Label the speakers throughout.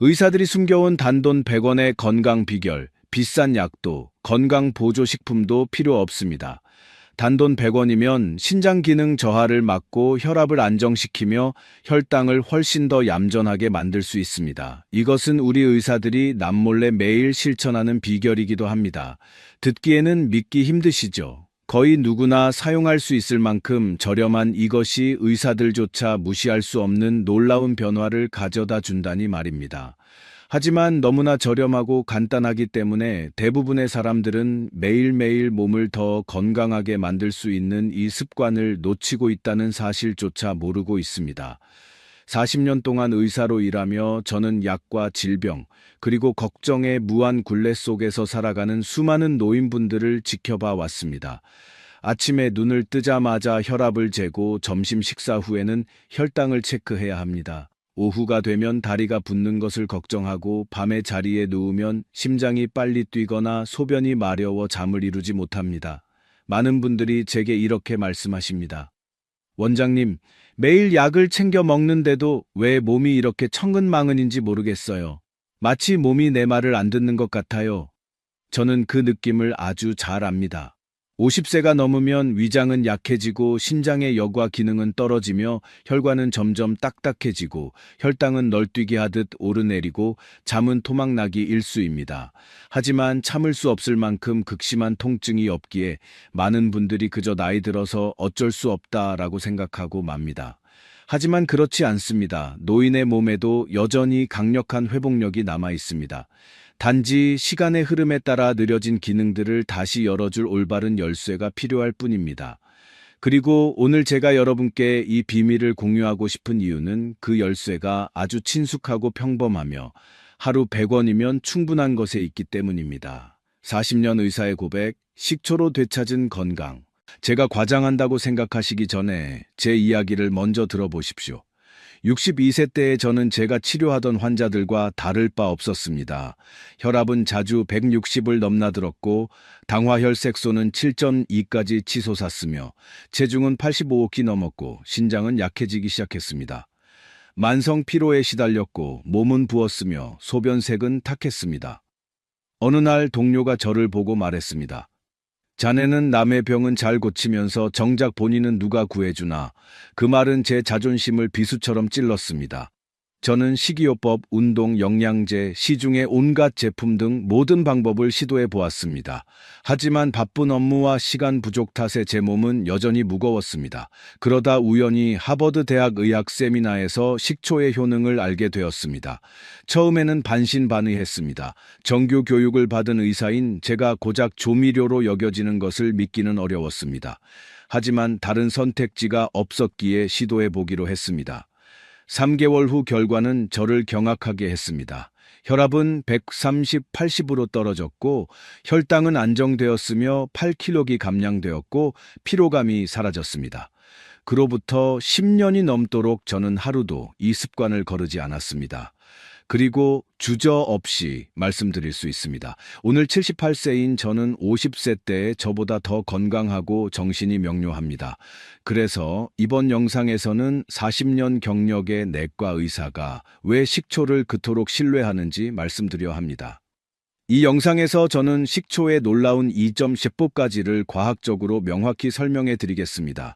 Speaker 1: 의사들이 숨겨온 단돈 100원의 건강 비결, 비싼 약도, 건강 보조식품도 필요 없습니다. 단돈 100원이면 신장 기능 저하를 막고 혈압을 안정시키며 혈당을 훨씬 더 얌전하게 만들 수 있습니다. 이것은 우리 의사들이 남몰래 매일 실천하는 비결이기도 합니다. 듣기에는 믿기 힘드시죠? 거의 누구나 사용할 수 있을 만큼 저렴한 이것이 의사들조차 무시할 수 없는 놀라운 변화를 가져다 준다니 말입니다. 하지만 너무나 저렴하고 간단하기 때문에 대부분의 사람들은 매일매일 몸을 더 건강하게 만들 수 있는 이 습관을 놓치고 있다는 사실조차 모르고 있습니다. 40년 동안 의사로 일하며 저는 약과 질병, 그리고 걱정의 무한 굴레 속에서 살아가는 수많은 노인분들을 지켜봐 왔습니다. 아침에 눈을 뜨자마자 혈압을 재고 점심 식사 후에는 혈당을 체크해야 합니다. 오후가 되면 다리가 붓는 것을 걱정하고 밤에 자리에 누우면 심장이 빨리 뛰거나 소변이 마려워 잠을 이루지 못합니다. 많은 분들이 제게 이렇게 말씀하십니다. 원장님, 매일 약을 챙겨 먹는데도 왜 몸이 이렇게 천근만근인지 모르겠어요. 마치 몸이 내 말을 안 듣는 것 같아요. 저는 그 느낌을 아주 잘 압니다. 50세가 넘으면 위장은 약해지고 신장의 여과 기능은 떨어지며 혈관은 점점 딱딱해지고 혈당은 널뛰기 하듯 오르내리고 잠은 토막나기 일쑤입니다. 하지만 참을 수 없을 만큼 극심한 통증이 없기에 많은 분들이 그저 나이 들어서 어쩔 수 없다라고 생각하고 맙니다. 하지만 그렇지 않습니다. 노인의 몸에도 여전히 강력한 회복력이 남아 있습니다. 단지 시간의 흐름에 따라 느려진 기능들을 다시 열어줄 올바른 열쇠가 필요할 뿐입니다. 그리고 오늘 제가 여러분께 이 비밀을 공유하고 싶은 이유는 그 열쇠가 아주 친숙하고 평범하며 하루 100원이면 충분한 것에 있기 때문입니다. 40년 의사의 고백, 식초로 되찾은 건강. 제가 과장한다고 생각하시기 전에 제 이야기를 먼저 들어보십시오. 62세 때의 저는 제가 치료하던 환자들과 다를 바 없었습니다. 혈압은 자주 160을 넘나들었고 당화혈색소는 7.2까지 치솟았으며 체중은 85kg 넘었고 신장은 약해지기 시작했습니다. 만성 피로에 시달렸고 몸은 부었으며 소변색은 탁했습니다. 어느 날 동료가 저를 보고 말했습니다. 자네는 남의 병은 잘 고치면서 정작 본인은 누가 구해주나. 그 말은 제 자존심을 비수처럼 찔렀습니다. 저는 식이요법, 운동, 영양제, 시중의 온갖 제품 등 모든 방법을 시도해 보았습니다. 하지만 바쁜 업무와 시간 부족 탓에 제 몸은 여전히 무거웠습니다. 그러다 우연히 하버드 대학 의학 세미나에서 식초의 효능을 알게 되었습니다. 처음에는 반신반의했습니다. 정규 교육을 받은 의사인 제가 고작 조미료로 여겨지는 것을 믿기는 어려웠습니다. 하지만 다른 선택지가 없었기에 시도해 보기로 했습니다. 3개월 후 결과는 저를 경악하게 했습니다. 혈압은 130, 80으로 떨어졌고 혈당은 안정되었으며 8kg이 감량되었고 피로감이 사라졌습니다. 그로부터 10년이 넘도록 저는 하루도 이 습관을 거르지 않았습니다. 그리고 주저없이 말씀드릴 수 있습니다. 오늘 78세인 저는 50세 때 저보다 더 건강하고 정신이 명료합니다. 그래서 이번 영상에서는 40년 경력의 내과 의사가 왜 식초를 그토록 신뢰하는지 말씀드려 합니다. 이 영상에서 저는 식초의 놀라운 2점 세포까지를 과학적으로 명확히 설명해 드리겠습니다.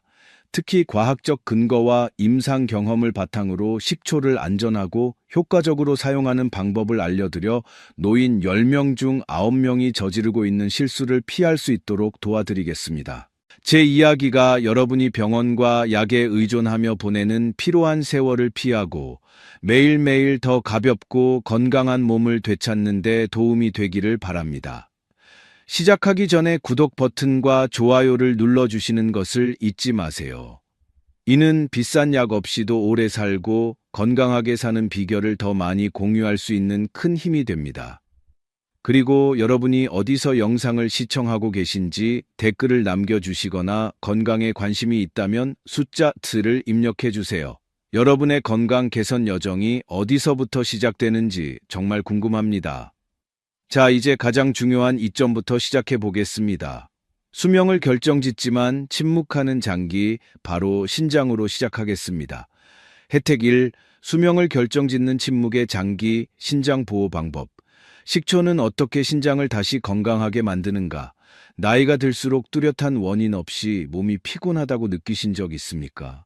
Speaker 1: 특히 과학적 근거와 임상 경험을 바탕으로 식초를 안전하고 효과적으로 사용하는 방법을 알려드려 노인 10명 중 9명이 저지르고 있는 실수를 피할 수 있도록 도와드리겠습니다. 제 이야기가 여러분이 병원과 약에 의존하며 보내는 피로한 세월을 피하고 매일매일 더 가볍고 건강한 몸을 되찾는 데 도움이 되기를 바랍니다. 시작하기 전에 구독 버튼과 좋아요를 눌러주시는 것을 잊지 마세요. 이는 비싼 약 없이도 오래 살고 건강하게 사는 비결을 더 많이 공유할 수 있는 큰 힘이 됩니다. 그리고 여러분이 어디서 영상을 시청하고 계신지 댓글을 남겨주시거나 건강에 관심이 있다면 숫자 2를 입력해 주세요. 여러분의 건강 개선 여정이 어디서부터 시작되는지 정말 궁금합니다. 자, 이제 가장 중요한 이점부터 시작해 보겠습니다. 수명을 결정짓지만 침묵하는 장기, 바로 신장으로 시작하겠습니다. 혜택 1. 수명을 결정짓는 침묵의 장기, 신장 보호 방법. 식초는 어떻게 신장을 다시 건강하게 만드는가? 나이가 들수록 뚜렷한 원인 없이 몸이 피곤하다고 느끼신 적 있습니까?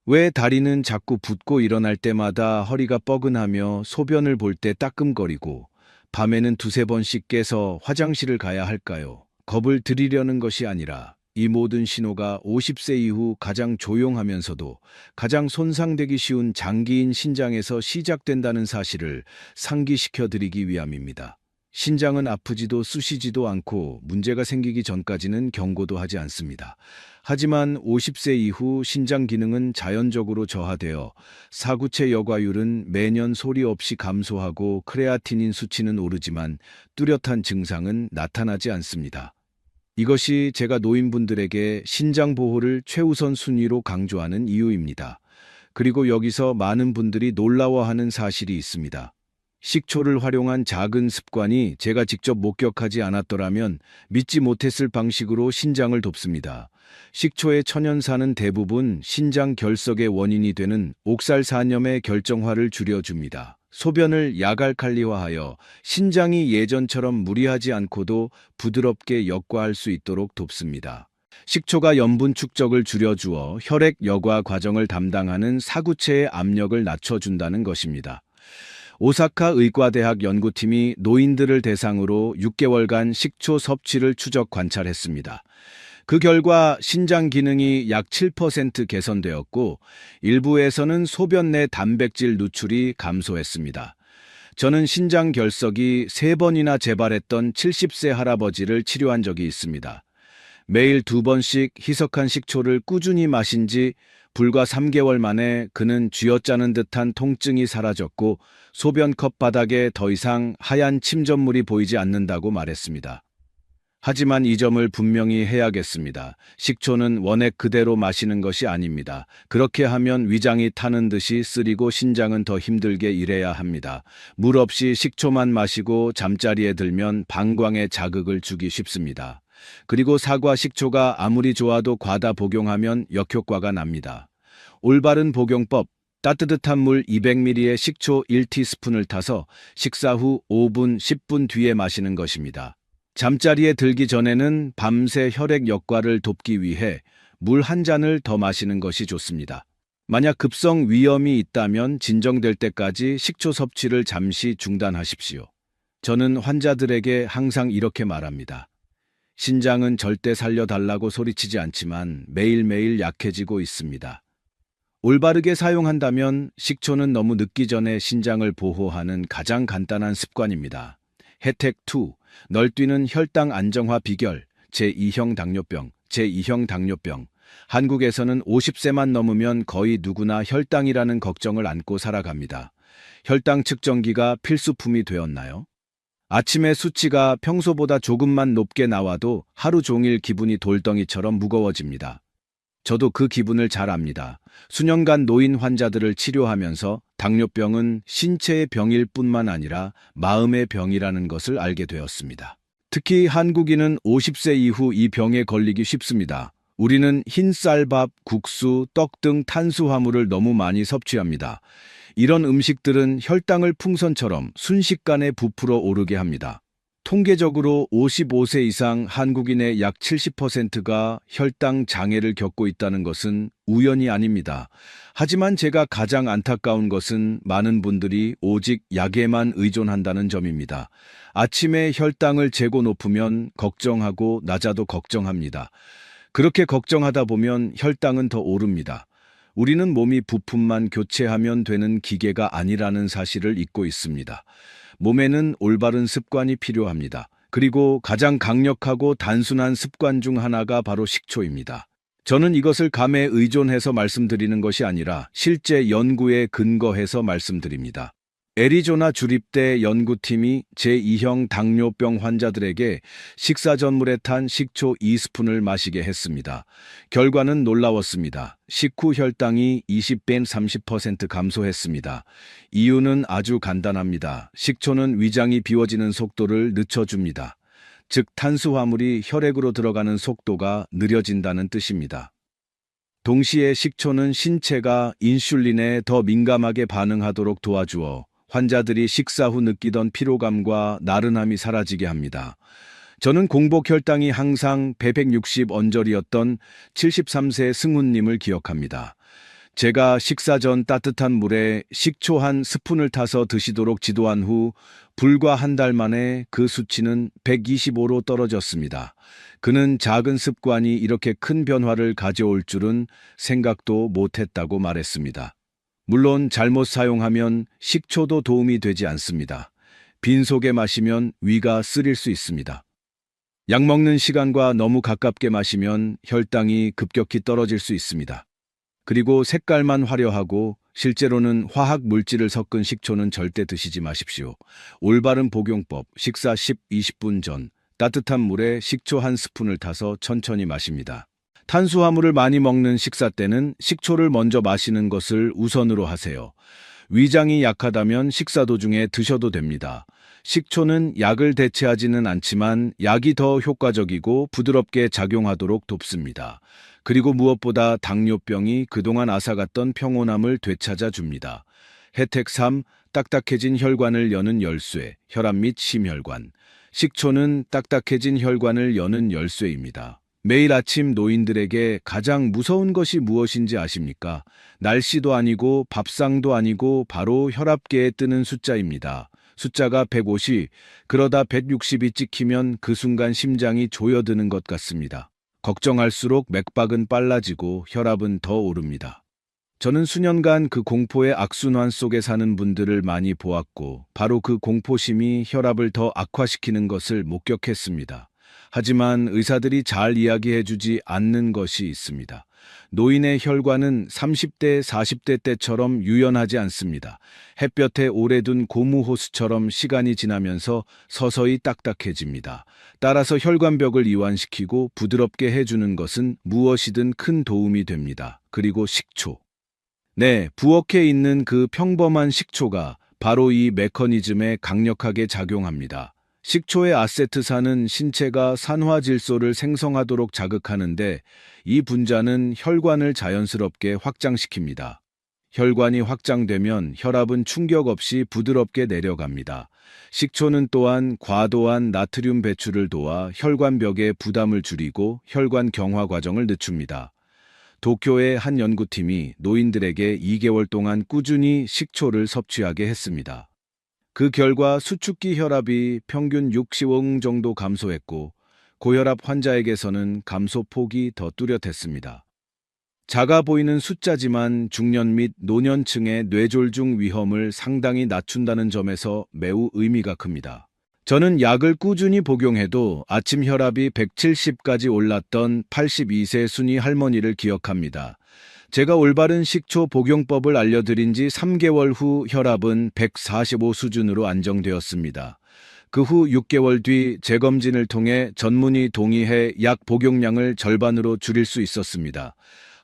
Speaker 1: 왜 다리는 자꾸 붓고 일어날 때마다 허리가 뻐근하며 소변을 볼 때 따끔거리고 밤에는 두세 번씩 깨서 화장실을 가야 할까요? 겁을 들이려는 것이 아니라 이 모든 신호가 50세 이후 가장 조용하면서도 가장 손상되기 쉬운 장기인 신장에서 시작된다는 사실을 상기시켜 드리기 위함입니다. 신장은 아프지도 쑤시지도 않고 문제가 생기기 전까지는 경고도 하지 않습니다. 하지만 50세 이후 신장 기능은 자연적으로 저하되어 사구체 여과율은 매년 소리 없이 감소하고 크레아티닌 수치는 오르지만 뚜렷한 증상은 나타나지 않습니다. 이것이 제가 노인분들에게 신장 보호를 최우선 순위로 강조하는 이유입니다. 그리고 여기서 많은 분들이 놀라워하는 사실이 있습니다. 식초를 활용한 작은 습관이 제가 직접 목격하지 않았더라면 믿지 못했을 방식으로 신장을 돕습니다. 식초의 천연산은 대부분 신장 결석의 원인이 되는 옥살산염의 결정화를 줄여줍니다. 소변을 야갈칼리화하여 신장이 예전처럼 무리하지 않고도 부드럽게 역과할 수 있도록 돕습니다. 식초가 염분 축적을 줄여주어 혈액 여과 과정을 담당하는 사구체의 압력을 낮춰준다는 것입니다. 오사카 의과대학 연구팀이 노인들을 대상으로 6개월간 식초 섭취를 추적 관찰했습니다. 그 결과 신장 기능이 약 7% 개선되었고 일부에서는 소변 내 단백질 누출이 감소했습니다. 저는 신장 결석이 3번이나 재발했던 70세 할아버지를 치료한 적이 있습니다. 매일 2번씩 희석한 식초를 꾸준히 마신 지 불과 3개월 만에 그는 쥐어짜는 듯한 통증이 사라졌고 소변컵 바닥에 더 이상 하얀 침전물이 보이지 않는다고 말했습니다. 하지만 이 점을 분명히 해야겠습니다. 식초는 원액 그대로 마시는 것이 아닙니다. 그렇게 하면 위장이 타는 듯이 쓰리고 신장은 더 힘들게 일해야 합니다. 물 없이 식초만 마시고 잠자리에 들면 방광에 자극을 주기 쉽습니다. 그리고 사과 식초가 아무리 좋아도 과다 복용하면 역효과가 납니다. 올바른 복용법, 따뜻한 물 200ml에 식초 1티스푼을 타서 식사 후 5분, 10분 뒤에 마시는 것입니다. 잠자리에 들기 전에는 밤새 혈액 역과를 돕기 위해 물 한 잔을 더 마시는 것이 좋습니다. 만약 급성 위염이 있다면 진정될 때까지 식초 섭취를 잠시 중단하십시오. 저는 환자들에게 항상 이렇게 말합니다. 신장은 절대 살려달라고 소리치지 않지만 매일매일 약해지고 있습니다. 올바르게 사용한다면 식초는 너무 늦기 전에 신장을 보호하는 가장 간단한 습관입니다. 혜택 2. 널뛰는 혈당 안정화 비결. 제2형 당뇨병. 제2형 당뇨병. 한국에서는 50세만 넘으면 거의 누구나 혈당이라는 걱정을 안고 살아갑니다. 혈당 측정기가 필수품이 되었나요? 아침에 수치가 평소보다 조금만 높게 나와도 하루 종일 기분이 돌덩이처럼 무거워집니다. 저도 그 기분을 잘 압니다. 수년간 노인 환자들을 치료하면서 당뇨병은 신체의 병일 뿐만 아니라 마음의 병이라는 것을 알게 되었습니다. 특히 한국인은 50세 이후 이 병에 걸리기 쉽습니다. 우리는 흰쌀밥, 국수, 떡 등 탄수화물을 너무 많이 섭취합니다. 이런 음식들은 혈당을 풍선처럼 순식간에 부풀어 오르게 합니다. 통계적으로 55세 이상 한국인의 약 70%가 혈당 장애를 겪고 있다는 것은 우연이 아닙니다. 하지만 제가 가장 안타까운 것은 많은 분들이 오직 약에만 의존한다는 점입니다. 아침에 혈당을 재고 높으면 걱정하고 낮아도 걱정합니다. 그렇게 걱정하다 보면 혈당은 더 오릅니다. 우리는 몸이 부품만 교체하면 되는 기계가 아니라는 사실을 잊고 있습니다. 몸에는 올바른 습관이 필요합니다. 그리고 가장 강력하고 단순한 습관 중 하나가 바로 식초입니다. 저는 이것을 감에 의존해서 말씀드리는 것이 아니라 실제 연구에 근거해서 말씀드립니다. 애리조나 주립대 연구팀이 제2형 당뇨병 환자들에게 식사 전물에 탄 식초 2스푼을 마시게 했습니다. 결과는 놀라웠습니다. 식후 혈당이 20배 30% 감소했습니다. 이유는 아주 간단합니다. 식초는 위장이 비워지는 속도를 늦춰줍니다. 즉 탄수화물이 혈액으로 들어가는 속도가 느려진다는 뜻입니다. 동시에 식초는 신체가 인슐린에 더 민감하게 반응하도록 도와주어 환자들이 식사 후 느끼던 피로감과 나른함이 사라지게 합니다. 저는 공복 혈당이 항상 160 언저리였던 73세 승훈님을 기억합니다. 제가 식사 전 따뜻한 물에 식초 한 스푼을 타서 드시도록 지도한 후 불과 한 달 만에 그 수치는 125로 떨어졌습니다. 그는 작은 습관이 이렇게 큰 변화를 가져올 줄은 생각도 못했다고 말했습니다. 물론 잘못 사용하면 식초도 도움이 되지 않습니다. 빈속에 마시면 위가 쓰릴 수 있습니다. 약 먹는 시간과 너무 가깝게 마시면 혈당이 급격히 떨어질 수 있습니다. 그리고 색깔만 화려하고 실제로는 화학 물질을 섞은 식초는 절대 드시지 마십시오. 올바른 복용법, 식사 10-20분 전 따뜻한 물에 식초 한 스푼을 타서 천천히 마십니다. 탄수화물을 많이 먹는 식사 때는 식초를 먼저 마시는 것을 우선으로 하세요. 위장이 약하다면 식사 도중에 드셔도 됩니다. 식초는 약을 대체하지는 않지만 약이 더 효과적이고 부드럽게 작용하도록 돕습니다. 그리고 무엇보다 당뇨병이 그동안 앗아갔던 평온함을 되찾아 줍니다. 혜택 3. 딱딱해진 혈관을 여는 열쇠, 혈압 및 심혈관. 식초는 딱딱해진 혈관을 여는 열쇠입니다. 매일 아침 노인들에게 가장 무서운 것이 무엇인지 아십니까? 날씨도 아니고 밥상도 아니고 바로 혈압계에 뜨는 숫자입니다. 숫자가 150, 그러다 160이 찍히면 그 순간 심장이 조여드는 것 같습니다. 걱정할수록 맥박은 빨라지고 혈압은 더 오릅니다. 저는 수년간 그 공포의 악순환 속에 사는 분들을 많이 보았고 바로 그 공포심이 혈압을 더 악화시키는 것을 목격했습니다. 하지만 의사들이 잘 이야기해주지 않는 것이 있습니다. 노인의 혈관은 30대, 40대 때처럼 유연하지 않습니다. 햇볕에 오래 둔 고무호스처럼 시간이 지나면서 서서히 딱딱해집니다. 따라서 혈관벽을 이완시키고 부드럽게 해주는 것은 무엇이든 큰 도움이 됩니다. 그리고 식초. 네, 부엌에 있는 그 평범한 식초가 바로 이 메커니즘에 강력하게 작용합니다. 식초의 아세트산은 신체가 산화질소를 생성하도록 자극하는데 이 분자는 혈관을 자연스럽게 확장시킵니다. 혈관이 확장되면 혈압은 충격 없이 부드럽게 내려갑니다. 식초는 또한 과도한 나트륨 배출을 도와 혈관벽의 부담을 줄이고 혈관 경화 과정을 늦춥니다. 도쿄의 한 연구팀이 노인들에게 2개월 동안 꾸준히 식초를 섭취하게 했습니다. 그 결과 수축기 혈압이 평균 65 정도 감소했고 고혈압 환자에게서는 감소폭이 더 뚜렷했습니다. 작아 보이는 숫자지만 중년 및 노년층의 뇌졸중 위험을 상당히 낮춘다는 점에서 매우 의미가 큽니다. 저는 약을 꾸준히 복용해도 아침 혈압이 170까지 올랐던 82세 순이 할머니를 기억합니다. 제가 올바른 식초 복용법을 알려드린 지 3개월 후 혈압은 145 수준으로 안정되었습니다. 그 후 6개월 뒤 재검진을 통해 전문의 동의해 약 복용량을 절반으로 줄일 수 있었습니다.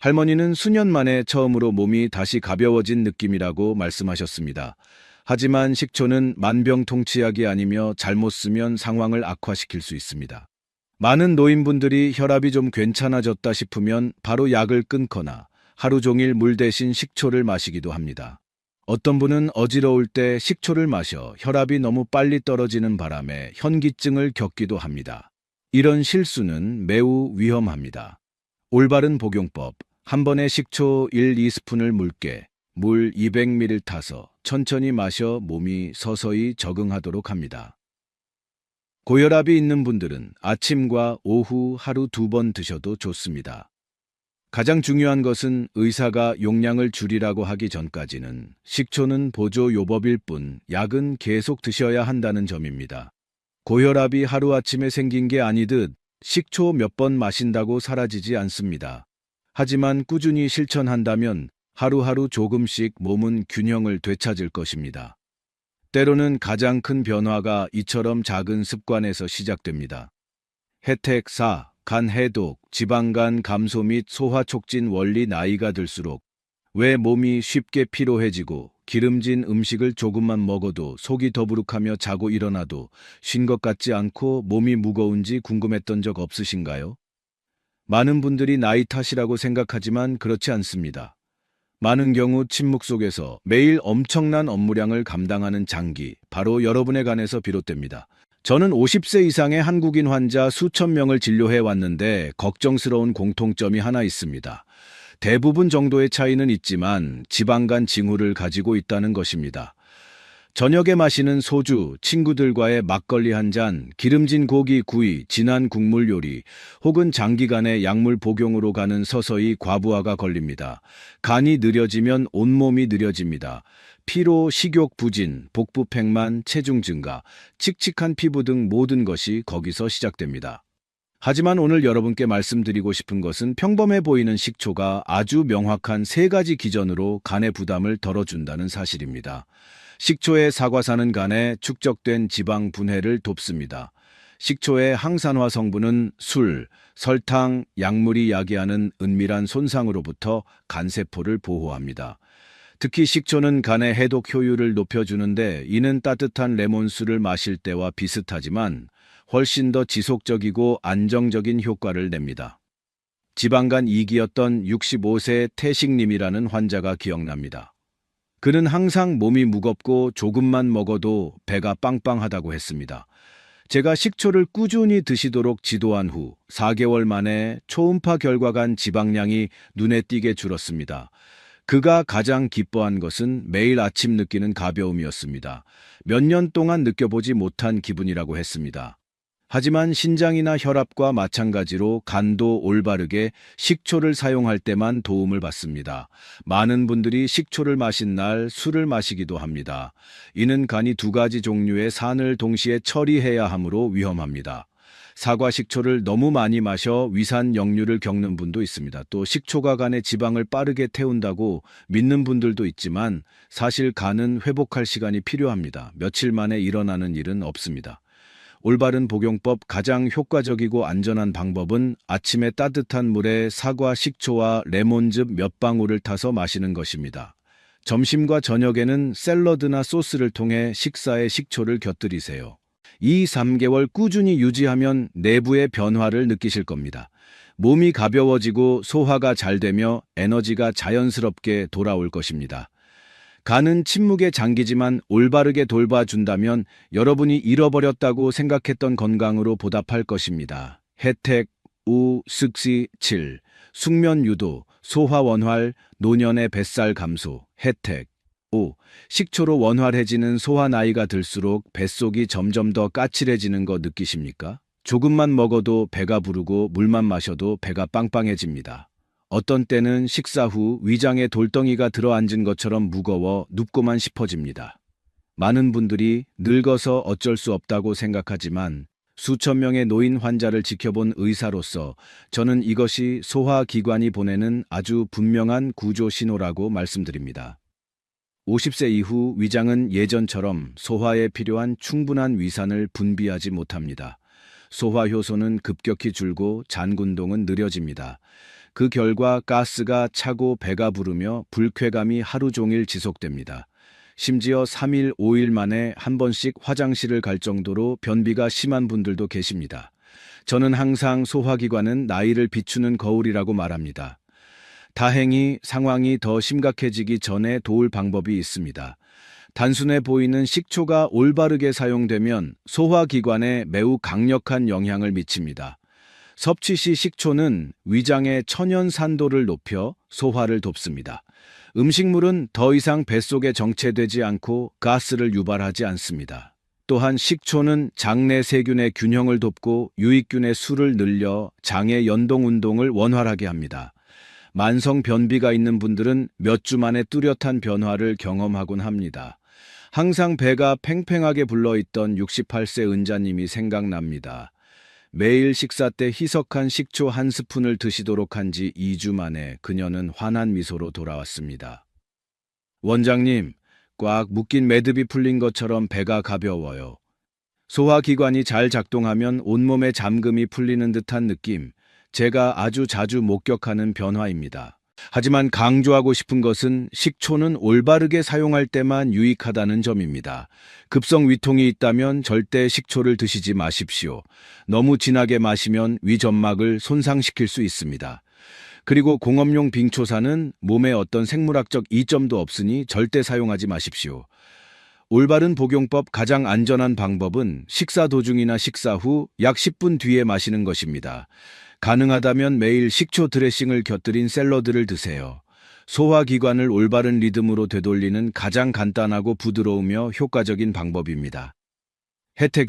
Speaker 1: 할머니는 수년 만에 처음으로 몸이 다시 가벼워진 느낌이라고 말씀하셨습니다. 하지만 식초는 만병통치약이 아니며 잘못 쓰면 상황을 악화시킬 수 있습니다. 많은 노인분들이 혈압이 좀 괜찮아졌다 싶으면 바로 약을 끊거나 하루 종일 물 대신 식초를 마시기도 합니다. 어떤 분은 어지러울 때 식초를 마셔 혈압이 너무 빨리 떨어지는 바람에 현기증을 겪기도 합니다. 이런 실수는 매우 위험합니다. 올바른 복용법. 한 번에 식초 1-2스푼을 묽게 물 200ml 타서 천천히 마셔 몸이 서서히 적응하도록 합니다. 고혈압이 있는 분들은 아침과 오후 하루 2번 드셔도 좋습니다. 가장 중요한 것은 의사가 용량을 줄이라고 하기 전까지는 식초는 보조 요법일 뿐 약은 계속 드셔야 한다는 점입니다. 고혈압이 하루아침에 생긴 게 아니듯 식초 몇 번 마신다고 사라지지 않습니다. 하지만 꾸준히 실천한다면 하루하루 조금씩 몸은 균형을 되찾을 것입니다. 때로는 가장 큰 변화가 이처럼 작은 습관에서 시작됩니다. 혜택 4. 간 해독, 지방간 감소 및 소화 촉진 원리. 나이가 들수록 왜 몸이 쉽게 피로해지고 기름진 음식을 조금만 먹어도 속이 더부룩하며 자고 일어나도 쉰 것 같지 않고 몸이 무거운지 궁금했던 적 없으신가요? 많은 분들이 나이 탓이라고 생각하지만 그렇지 않습니다. 많은 경우 침묵 속에서 매일 엄청난 업무량을 감당하는 장기, 바로 여러분의 간에서 비롯됩니다. 저는 50세 이상의 한국인 환자 수천 명을 진료해 왔는데 걱정스러운 공통점이 하나 있습니다. 대부분 정도의 차이는 있지만 지방간 징후를 가지고 있다는 것입니다. 저녁에 마시는 소주, 친구들과의 막걸리 한 잔, 기름진 고기 구이, 진한 국물 요리, 혹은 장기간의 약물 복용으로 가는 서서히 과부하가 걸립니다. 간이 느려지면 온몸이 느려집니다. 피로, 식욕 부진, 복부 팽만, 체중 증가, 칙칙한 피부 등 모든 것이 거기서 시작됩니다. 하지만 오늘 여러분께 말씀드리고 싶은 것은 평범해 보이는 식초가 아주 명확한 세 가지 기전으로 간의 부담을 덜어준다는 사실입니다. 식초의 사과산은 간에 축적된 지방 분해를 돕습니다. 식초의 항산화 성분은 술, 설탕, 약물이 야기하는 은밀한 손상으로부터 간세포를 보호합니다. 특히 식초는 간의 해독 효율을 높여주는데 이는 따뜻한 레몬수를 마실 때와 비슷하지만 훨씬 더 지속적이고 안정적인 효과를 냅니다. 지방간 2기였던 65세 태식님이라는 환자가 기억납니다. 그는 항상 몸이 무겁고 조금만 먹어도 배가 빵빵하다고 했습니다. 제가 식초를 꾸준히 드시도록 지도한 후 4개월 만에 초음파 결과간 지방량이 눈에 띄게 줄었습니다. 그가 가장 기뻐한 것은 매일 아침 느끼는 가벼움이었습니다. 몇 년 동안 느껴보지 못한 기분이라고 했습니다. 하지만 신장이나 혈압과 마찬가지로 간도 올바르게 식초를 사용할 때만 도움을 받습니다. 많은 분들이 식초를 마신 날 술을 마시기도 합니다. 이는 간이 두 가지 종류의 산을 동시에 처리해야 하므로 위험합니다. 사과 식초를 너무 많이 마셔 위산 역류를 겪는 분도 있습니다. 또 식초가 간의 지방을 빠르게 태운다고 믿는 분들도 있지만 사실 간은 회복할 시간이 필요합니다. 며칠 만에 일어나는 일은 없습니다. 올바른 복용법, 가장 효과적이고 안전한 방법은 아침에 따뜻한 물에 사과 식초와 레몬즙 몇 방울을 타서 마시는 것입니다. 점심과 저녁에는 샐러드나 소스를 통해 식사에 식초를 곁들이세요. 2-3개월 꾸준히 유지하면 내부의 변화를 느끼실 겁니다. 몸이 가벼워지고 소화가 잘 되며 에너지가 자연스럽게 돌아올 것입니다. 간은 침묵의 장기지만 올바르게 돌봐준다면 여러분이 잃어버렸다고 생각했던 건강으로 보답할 것입니다. 혜택, 우, 습시 7, 숙면 유도, 소화 원활, 노년의 뱃살 감소, 혜택. 5. 식초로 원활해지는 소화 나이가 들수록 뱃속이 점점 더 까칠해지는 거 느끼십니까? 조금만 먹어도 배가 부르고 물만 마셔도 배가 빵빵해집니다. 어떤 때는 식사 후 위장에 돌덩이가 들어앉은 것처럼 무거워 눕고만 싶어집니다. 많은 분들이 늙어서 어쩔 수 없다고 생각하지만 수천 명의 노인 환자를 지켜본 의사로서 저는 이것이 소화기관이 보내는 아주 분명한 구조 신호라고 말씀드립니다. 50세 이후 위장은 예전처럼 소화에 필요한 충분한 위산을 분비하지 못합니다. 소화 효소는 급격히 줄고 잔군동은 느려집니다. 그 결과 가스가 차고 배가 부르며 불쾌감이 하루 종일 지속됩니다. 심지어 3일, 5일 만에 한 번씩 화장실을 갈 정도로 변비가 심한 분들도 계십니다. 저는 항상 소화기관은 나이를 비추는 거울이라고 말합니다. 다행히 상황이 더 심각해지기 전에 도울 방법이 있습니다. 단순해 보이는 식초가 올바르게 사용되면 소화기관에 매우 강력한 영향을 미칩니다. 섭취 시 식초는 위장의 천연 산도를 높여 소화를 돕습니다. 음식물은 더 이상 뱃속에 정체되지 않고 가스를 유발하지 않습니다. 또한 식초는 장내 세균의 균형을 돕고 유익균의 수를 늘려 장의 연동 운동을 원활하게 합니다. 만성 변비가 있는 분들은 몇 주 만에 뚜렷한 변화를 경험하곤 합니다. 항상 배가 팽팽하게 불러있던 68세 은자님이 생각납니다. 매일 식사 때 희석한 식초 한 스푼을 드시도록 한 지 2주 만에 그녀는 환한 미소로 돌아왔습니다. 원장님, 꽉 묶인 매듭이 풀린 것처럼 배가 가벼워요. 소화기관이 잘 작동하면 온몸의 잠금이 풀리는 듯한 느낌, 제가 아주 자주 목격하는 변화입니다. 하지만 강조하고 싶은 것은 식초는 올바르게 사용할 때만 유익하다는 점입니다. 급성 위통이 있다면 절대 식초를 드시지 마십시오. 너무 진하게 마시면 위점막을 손상시킬 수 있습니다. 그리고 공업용 빙초산은 몸에 어떤 생물학적 이점도 없으니 절대 사용하지 마십시오. 올바른 복용법 가장 안전한 방법은 식사 도중이나 식사 후 약 10분 뒤에 마시는 것입니다. 가능하다면 매일 식초 드레싱을 곁들인 샐러드를 드세요. 소화기관을 올바른 리듬으로 되돌리는 가장 간단하고 부드러우며 효과적인 방법입니다. 혜택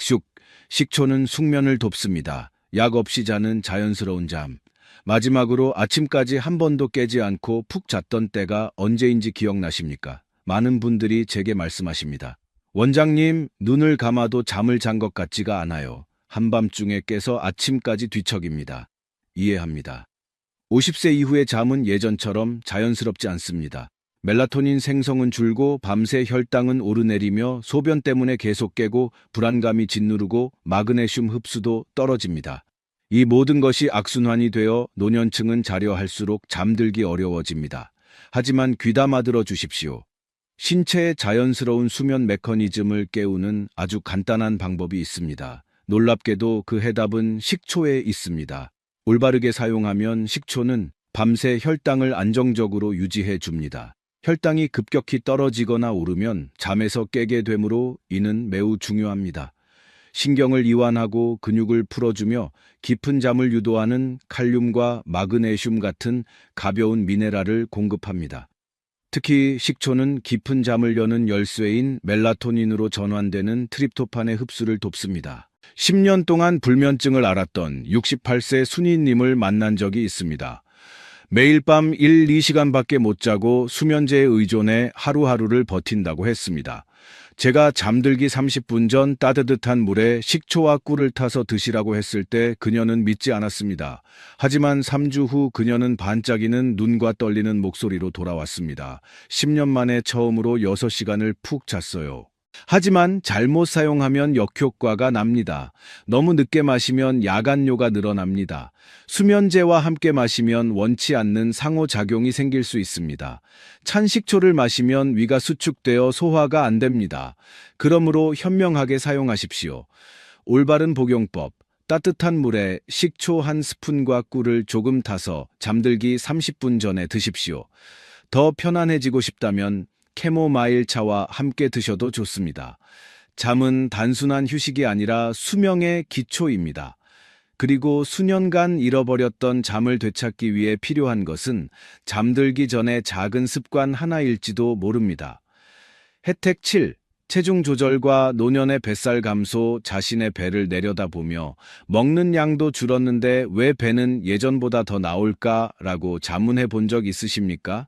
Speaker 1: 식초는 숙면을 돕습니다. 약 없이 자는 자연스러운 잠. 마지막으로 아침까지 한 번도 깨지 않고 푹 잤던 때가 언제인지 기억나십니까? 많은 분들이 제게 말씀하십니다. 원장님, 눈을 감아도 잠을 잔 것 같지가 않아요. 한밤중에 깨서 아침까지 뒤척입니다. 이해합니다. 50세 이후의 잠은 예전처럼 자연스럽지 않습니다. 멜라토닌 생성은 줄고 밤새 혈당은 오르내리며 소변 때문에 계속 깨고 불안감이 짓누르고 마그네슘 흡수도 떨어집니다. 이 모든 것이 악순환이 되어 노년층은 자려할수록 잠들기 어려워집니다. 하지만 귀담아 들어 주십시오. 신체의 자연스러운 수면 메커니즘을 깨우는 아주 간단한 방법이 있습니다. 놀랍게도 그 해답은 식초에 있습니다. 올바르게 사용하면 식초는 밤새 혈당을 안정적으로 유지해 줍니다. 혈당이 급격히 떨어지거나 오르면 잠에서 깨게 되므로 이는 매우 중요합니다. 신경을 이완하고 근육을 풀어주며 깊은 잠을 유도하는 칼륨과 마그네슘 같은 가벼운 미네랄을 공급합니다. 특히 식초는 깊은 잠을 여는 열쇠인 멜라토닌으로 전환되는 트립토판의 흡수를 돕습니다. 10년 동안 불면증을 앓았던 68세 순이님을 만난 적이 있습니다. 매일 밤 1-2시간밖에 못 자고 수면제에 의존해 하루하루를 버틴다고 했습니다. 제가 잠들기 30분 전 따뜻한 물에 식초와 꿀을 타서 드시라고 했을 때 그녀는 믿지 않았습니다. 하지만 3주 후 그녀는 반짝이는 눈과 떨리는 목소리로 돌아왔습니다. 10년 만에 처음으로 6시간을 푹 잤어요. 하지만 잘못 사용하면 역효과가 납니다. 너무 늦게 마시면 야간뇨가 늘어납니다. 수면제와 함께 마시면 원치 않는 상호작용이 생길 수 있습니다. 찬 식초를 마시면 위가 수축되어 소화가 안 됩니다. 그러므로 현명하게 사용하십시오. 올바른 복용법. 따뜻한 물에 식초 한 스푼과 꿀을 조금 타서 잠들기 30분 전에 드십시오. 더 편안해지고 싶다면 캐모마일 차와 함께 드셔도 좋습니다. 잠은 단순한 휴식이 아니라 수명의 기초입니다. 그리고 수년간 잃어버렸던 잠을 되찾기 위해 필요한 것은 잠들기 전에 작은 습관 하나일지도 모릅니다. 혜택 7. 체중 조절과 노년의 뱃살 감소, 자신의 배를 내려다보며 먹는 양도 줄었는데 왜 배는 예전보다 더 나올까라고 자문해 본 적 있으십니까?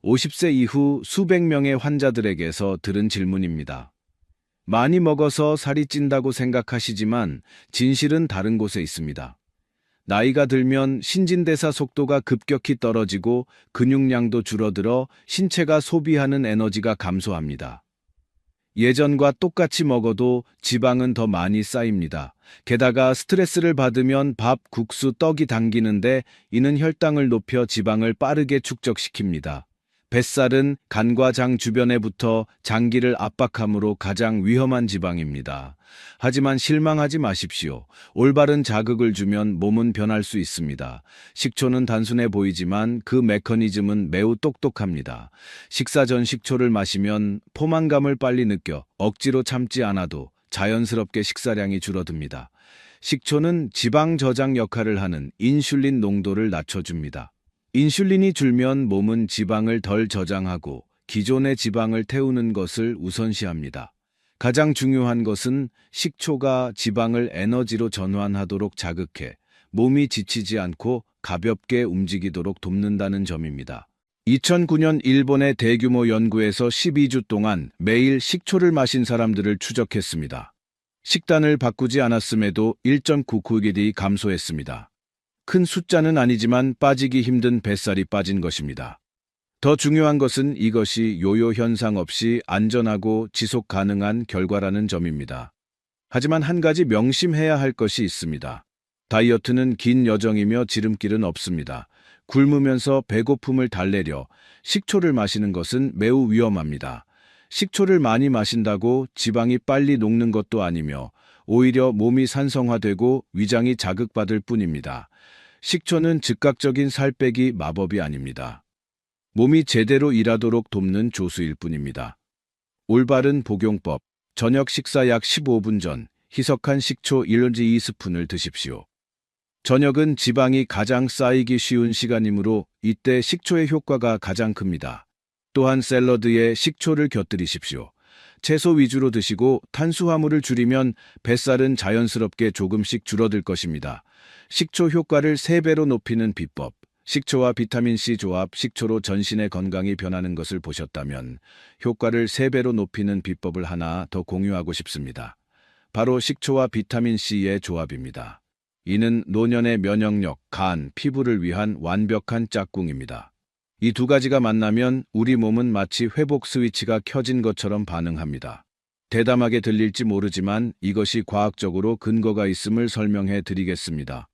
Speaker 1: 50세 이후 수백 명의 환자들에게서 들은 질문입니다. 많이 먹어서 살이 찐다고 생각하시지만 진실은 다른 곳에 있습니다. 나이가 들면 신진대사 속도가 급격히 떨어지고 근육량도 줄어들어 신체가 소비하는 에너지가 감소합니다. 예전과 똑같이 먹어도 지방은 더 많이 쌓입니다. 게다가 스트레스를 받으면 밥, 국수, 떡이 당기는데 이는 혈당을 높여 지방을 빠르게 축적시킵니다. 뱃살은 간과 장 주변에 붙어 장기를 압박함으로 가장 위험한 지방입니다. 하지만 실망하지 마십시오. 올바른 자극을 주면 몸은 변할 수 있습니다. 식초는 단순해 보이지만 그 메커니즘은 매우 똑똑합니다. 식사 전 식초를 마시면 포만감을 빨리 느껴 억지로 참지 않아도 자연스럽게 식사량이 줄어듭니다. 식초는 지방 저장 역할을 하는 인슐린 농도를 낮춰줍니다. 인슐린이 줄면 몸은 지방을 덜 저장하고 기존의 지방을 태우는 것을 우선시합니다. 가장 중요한 것은 식초가 지방을 에너지로 전환하도록 자극해 몸이 지치지 않고 가볍게 움직이도록 돕는다는 점입니다. 2009년 일본의 대규모 연구에서 12주 동안 매일 식초를 마신 사람들을 추적했습니다. 식단을 바꾸지 않았음에도 1.99kg 감소했습니다. 큰 숫자는 아니지만 빠지기 힘든 뱃살이 빠진 것입니다. 더 중요한 것은 이것이 요요 현상 없이 안전하고 지속 가능한 결과라는 점입니다. 하지만 한 가지 명심해야 할 것이 있습니다. 다이어트는 긴 여정이며 지름길은 없습니다. 굶으면서 배고픔을 달래려 식초를 마시는 것은 매우 위험합니다. 식초를 많이 마신다고 지방이 빨리 녹는 것도 아니며 오히려 몸이 산성화되고 위장이 자극받을 뿐입니다. 식초는 즉각적인 살 빼기 마법이 아닙니다. 몸이 제대로 일하도록 돕는 조수일 뿐입니다. 올바른 복용법. 저녁 식사 약 15분 전 희석한 식초 1-2스푼을 드십시오. 저녁은 지방이 가장 쌓이기 쉬운 시간이므로 이때 식초의 효과가 가장 큽니다. 또한 샐러드에 식초를 곁들이십시오. 채소 위주로 드시고 탄수화물을 줄이면 뱃살은 자연스럽게 조금씩 줄어들 것입니다. 식초 효과를 3배로 높이는 비법. 식초와 비타민C 조합. 식초로 전신의 건강이 변하는 것을 보셨다면 효과를 3배로 높이는 비법을 하나 더 공유하고 싶습니다. 바로 식초와 비타민C의 조합입니다. 이는 노년의 면역력, 간, 피부를 위한 완벽한 짝꿍입니다. 이 두 가지가 만나면 우리 몸은 마치 회복 스위치가 켜진 것처럼 반응합니다. 대담하게 들릴지 모르지만 이것이 과학적으로 근거가 있음을 설명해 드리겠습니다.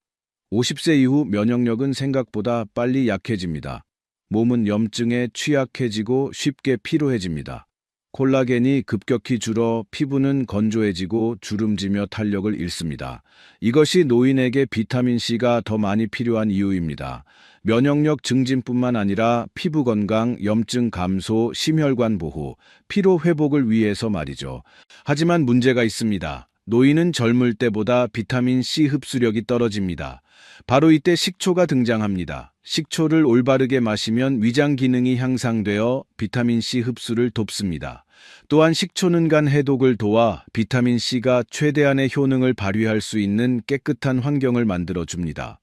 Speaker 1: 50세 이후 면역력은 생각보다 빨리 약해집니다. 몸은 염증에 취약해지고 쉽게 피로해집니다. 콜라겐이 급격히 줄어 피부는 건조해지고 주름지며 탄력을 잃습니다. 이것이 노인에게 비타민C가 더 많이 필요한 이유입니다. 면역력 증진뿐만 아니라 피부 건강, 염증 감소, 심혈관 보호, 피로 회복을 위해서 말이죠. 하지만 문제가 있습니다. 노인은 젊을 때보다 비타민C 흡수력이 떨어집니다. 바로 이때 식초가 등장합니다. 식초를 올바르게 마시면 위장 기능이 향상되어 비타민C 흡수를 돕습니다. 또한 식초는 간 해독을 도와 비타민C가 최대한의 효능을 발휘할 수 있는 깨끗한 환경을 만들어 줍니다.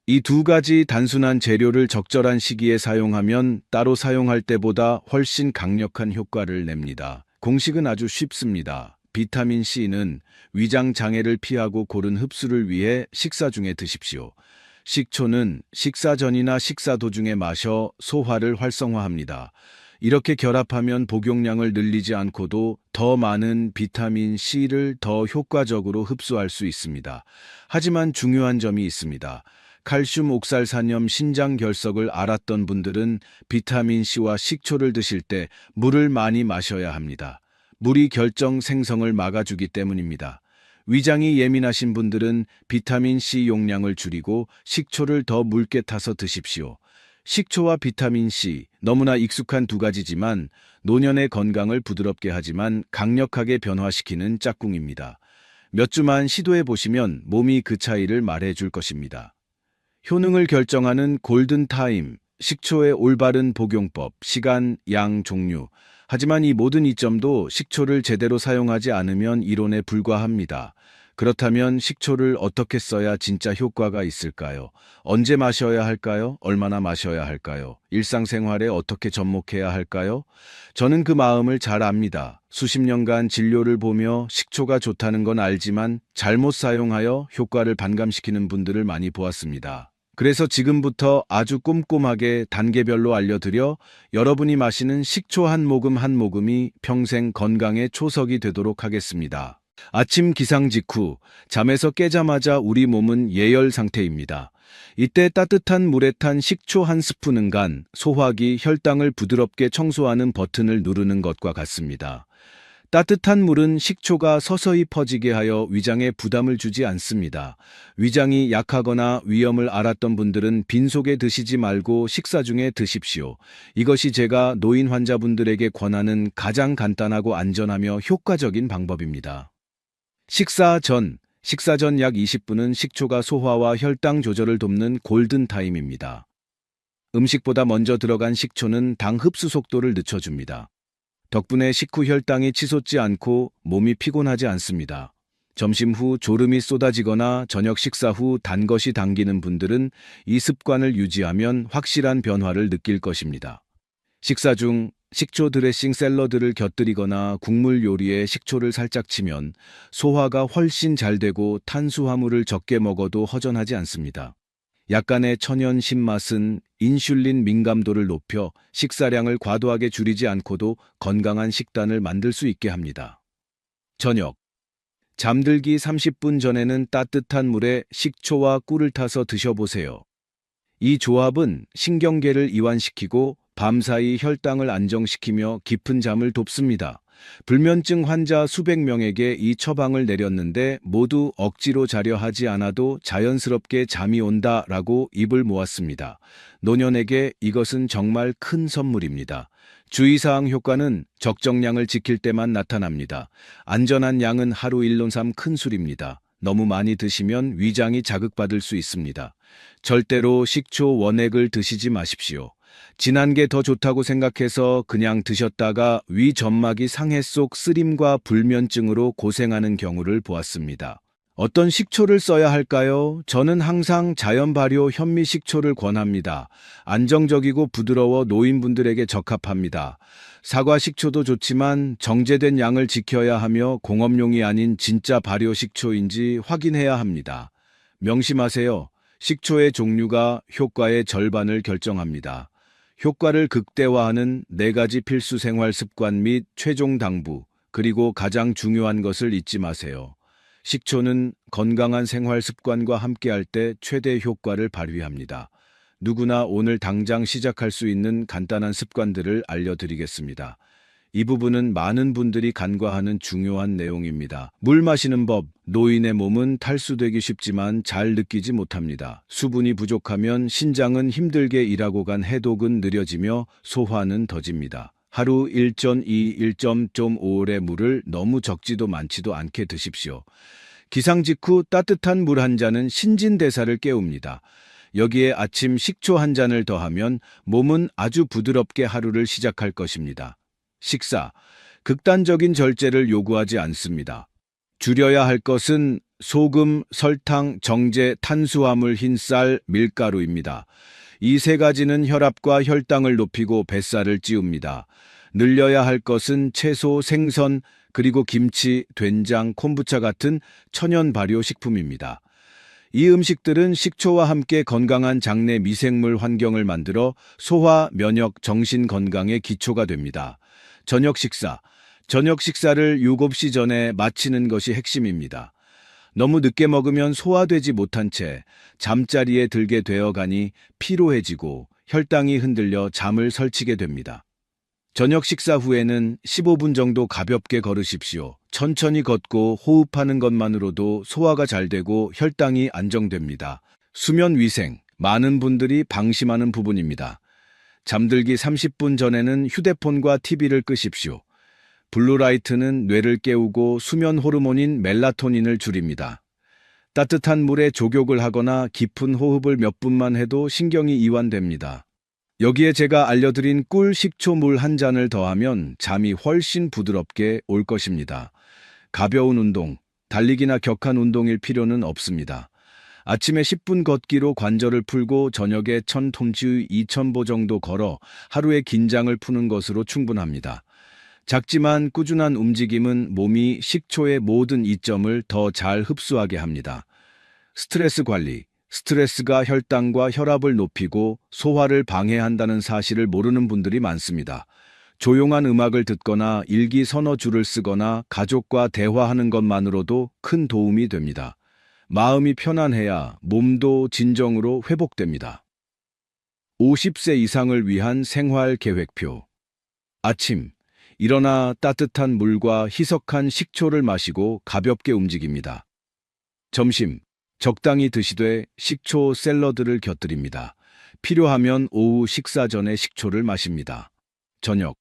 Speaker 1: 이 두 가지 단순한 재료를 적절한 시기에 사용하면 따로 사용할 때보다 훨씬 강력한 효과를 냅니다. 공식은 아주 쉽습니다. 비타민C는 위장 장애를 피하고 고른 흡수를 위해 식사 중에 드십시오. 식초는 식사 전이나 식사 도중에 마셔 소화를 활성화합니다. 이렇게 결합하면 복용량을 늘리지 않고도 더 많은 비타민C를 더 효과적으로 흡수할 수 있습니다. 하지만 중요한 점이 있습니다. 칼슘 옥살산염 신장 결석을 앓았던 분들은 비타민C와 식초를 드실 때 물을 많이 마셔야 합니다. 물이 결정 생성을 막아주기 때문입니다. 위장이 예민하신 분들은 비타민C 용량을 줄이고 식초를 더 묽게 타서 드십시오. 식초와 비타민C, 너무나 익숙한 두 가지지만 노년의 건강을 부드럽게 하지만 강력하게 변화시키는 짝꿍입니다. 몇 주만 시도해 보시면 몸이 그 차이를 말해 줄 것입니다. 효능을 결정하는 골든타임, 식초의 올바른 복용법, 시간, 양, 종류. 하지만 이 모든 이점도 식초를 제대로 사용하지 않으면 이론에 불과합니다. 그렇다면 식초를 어떻게 써야 진짜 효과가 있을까요? 언제 마셔야 할까요? 얼마나 마셔야 할까요? 일상생활에 어떻게 접목해야 할까요? 저는 그 마음을 잘 압니다. 수십 년간 진료를 보며 식초가 좋다는 건 알지만 잘못 사용하여 효과를 반감시키는 분들을 많이 보았습니다. 그래서 지금부터 아주 꼼꼼하게 단계별로 알려드려 여러분이 마시는 식초 한 모금 한 모금이 평생 건강의 초석이 되도록 하겠습니다. 아침 기상 직후 잠에서 깨자마자 우리 몸은 예열 상태입니다. 이때 따뜻한 물에 탄 식초 한 스푼은 간, 소화기, 혈당을 부드럽게 청소하는 버튼을 누르는 것과 같습니다. 따뜻한 물은 식초가 서서히 퍼지게 하여 위장에 부담을 주지 않습니다. 위장이 약하거나 위험을 앓았던 분들은 빈속에 드시지 말고 식사 중에 드십시오. 이것이 제가 노인 환자분들에게 권하는 가장 간단하고 안전하며 효과적인 방법입니다. 식사 전 약 20분은 식초가 소화와 혈당 조절을 돕는 골든타임입니다. 음식보다 먼저 들어간 식초는 당 흡수 속도를 늦춰줍니다. 덕분에 식후 혈당이 치솟지 않고 몸이 피곤하지 않습니다. 점심 후 졸음이 쏟아지거나 저녁 식사 후 단 것이 당기는 분들은 이 습관을 유지하면 확실한 변화를 느낄 것입니다. 식사 중 식초 드레싱 샐러드를 곁들이거나 국물 요리에 식초를 살짝 치면 소화가 훨씬 잘 되고 탄수화물을 적게 먹어도 허전하지 않습니다. 약간의 천연 신맛은 인슐린 민감도를 높여 식사량을 과도하게 줄이지 않고도 건강한 식단을 만들 수 있게 합니다. 저녁 잠들기 30분 전에는 따뜻한 물에 식초와 꿀을 타서 드셔보세요. 이 조합은 신경계를 이완시키고 밤사이 혈당을 안정시키며 깊은 잠을 돕습니다. 불면증 환자 수백 명에게 이 처방을 내렸는데 모두 억지로 자려 하지 않아도 자연스럽게 잠이 온다라고 입을 모았습니다. 노년에게 이것은 정말 큰 선물입니다. 주의사항 효과는 적정량을 지킬 때만 나타납니다. 안전한 양은 하루 1논3 큰술입니다. 너무 많이 드시면 위장이 자극받을 수 있습니다. 절대로 식초 원액을 드시지 마십시오. 진한 게 더 좋다고 생각해서 그냥 드셨다가 위 점막이 상해 속 쓰림과 불면증으로 고생하는 경우를 보았습니다. 어떤 식초를 써야 할까요? 저는 항상 자연 발효 현미 식초를 권합니다. 안정적이고 부드러워 노인분들에게 적합합니다. 사과 식초도 좋지만 정제된 양을 지켜야 하며 공업용이 아닌 진짜 발효 식초인지 확인해야 합니다. 명심하세요. 식초의 종류가 효과의 절반을 결정합니다. 효과를 극대화하는 4가지 필수 생활 습관 및 최종 당부, 그리고 가장 중요한 것을 잊지 마세요. 식초는 건강한 생활 습관과 함께할 때 최대 효과를 발휘합니다. 누구나 오늘 당장 시작할 수 있는 간단한 습관들을 알려드리겠습니다. 이 부분은 많은 분들이 간과하는 중요한 내용입니다. 물 마시는 법. 노인의 몸은 탈수되기 쉽지만 잘 느끼지 못합니다. 수분이 부족하면 신장은 힘들게 일하고 간 해독은 느려지며 소화는 더딥니다. 하루 1.2, 1.5의 물을 너무 적지도 많지도 않게 드십시오. 기상 직후 따뜻한 물 한 잔은 신진대사를 깨웁니다. 여기에 아침 식초 한 잔을 더하면 몸은 아주 부드럽게 하루를 시작할 것입니다. 식사. 극단적인 절제를 요구하지 않습니다. 줄여야 할 것은 소금, 설탕, 정제, 탄수화물, 흰쌀, 밀가루입니다. 이 3가지는 혈압과 혈당을 높이고 뱃살을 찌웁니다. 늘려야 할 것은 채소, 생선, 그리고 김치, 된장, 콤부차 같은 천연 발효 식품입니다. 이 음식들은 식초와 함께 건강한 장내 미생물 환경을 만들어 소화, 면역, 정신 건강의 기초가 됩니다. 저녁 식사. 저녁 식사를 7시 전에 마치는 것이 핵심입니다. 너무 늦게 먹으면 소화되지 못한 채 잠자리에 들게 되어가니 피로해지고 혈당이 흔들려 잠을 설치게 됩니다. 저녁 식사 후에는 15분 정도 가볍게 걸으십시오. 천천히 걷고 호흡하는 것만으로도 소화가 잘 되고 혈당이 안정됩니다. 수면 위생. 많은 분들이 방심하는 부분입니다. 잠들기 30분 전에는 휴대폰과 TV를 끄십시오. 블루라이트는 뇌를 깨우고 수면 호르몬인 멜라토닌을 줄입니다. 따뜻한 물에 족욕을 하거나 깊은 호흡을 몇 분만 해도 신경이 이완됩니다. 여기에 제가 알려드린 꿀 식초물 한 잔을 더하면 잠이 훨씬 부드럽게 올 것입니다. 가벼운 운동, 달리기나 격한 운동일 필요는 없습니다. 아침에 10분 걷기로 관절을 풀고 저녁에 1000톤지 2000보 정도 걸어 하루의 긴장을 푸는 것으로 충분합니다. 작지만 꾸준한 움직임은 몸이 식초의 모든 이점을 더 잘 흡수하게 합니다. 스트레스 관리. 스트레스가 혈당과 혈압을 높이고 소화를 방해한다는 사실을 모르는 분들이 많습니다. 조용한 음악을 듣거나 일기 서너 줄을 쓰거나 가족과 대화하는 것만으로도 큰 도움이 됩니다. 마음이 편안해야 몸도 진정으로 회복됩니다. 50세 이상을 위한 생활 계획표. 아침. 일어나 따뜻한 물과 희석한 식초를 마시고 가볍게 움직입니다. 점심. 적당히 드시되 식초 샐러드를 곁들입니다. 필요하면 오후 식사 전에 식초를 마십니다. 저녁.